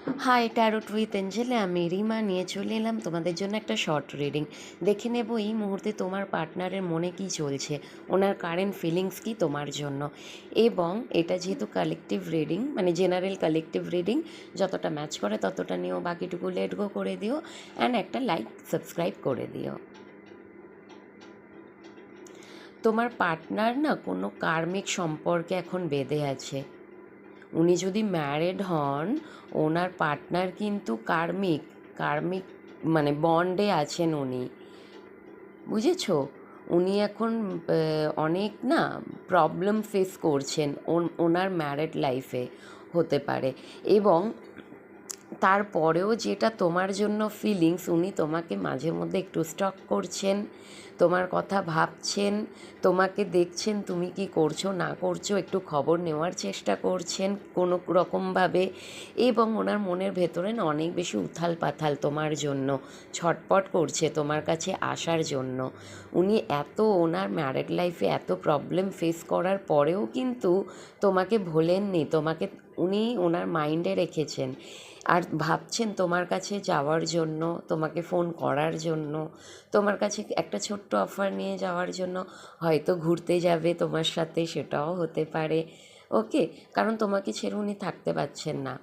High tarot with এঞ্জেলে, আমি রিমা নিয়ে চলে এলাম তোমাদের জন্য একটা শর্ট রিডিং। দেখে নেব এই মুহূর্তে তোমার পার্টনারের মনে কি চলছে, ওনার কারেন্ট ফিলিংস কি তোমার জন্য। এবং এটা যেহেতু কালেকটিভ রিডিং, মানে জেনারেল কালেকটিভ রিডিং, যতটা ম্যাচ করে ততটা নিও, বাকিটুকু লেট গো করে দিও অ্যান্ড একটা লাইক সাবস্ক্রাইব করে দিও। তোমার পার্টনার না কোনো কার্মিক সম্পর্কে এখন বেঁধে আছে। উনি যদি ম্যারিড হন, ওনার পার্টনার কিন্তু কার্মিক কার্মিক মানে বন্ডে আছেন উনি, বুঝেছো? উনি এখন অনেক না প্রবলেম ফেস করছেন ওনার ম্যারিড লাইফে, হতে পারে। এবং তারপরেও যেটা তোমার জন্য ফিলিংস, উনি তোমাকে মাঝে মধ্যে একটু স্টক করছেন, তোমার কথা ভাবছেন, তোমাকে দেখছেন তুমি কি করছো না করছো, একটু খবর নেওয়ার চেষ্টা করছেন কোনো রকমভাবে। এবং ওনার মনের ভেতরে না অনেক বেশি উথাল পাথাল তোমার জন্য, ছটপট করছে তোমার কাছে আসার জন্য। উনি ওনার ম্যারিড লাইফে এত প্রবলেম ফেস করার পরেও কিন্তু তোমাকে ভোলেননি, তোমাকে উনি ওনার মাইন্ডে রেখেছেন আর ভাবছেন তোমার কাছে যাওয়ার জন্য, তোমাকে ফোন করার জন্য, তোমার কাছে একটা ছোট্ট অফার নিয়ে যাওয়ার জন্য। হয়তো ঘুরতে যাবে তোমার সাথে, সেটাও হতে পারে। ওকে, কারণ তোমাকে ছেড়ে উনি থাকতে পারছেন না।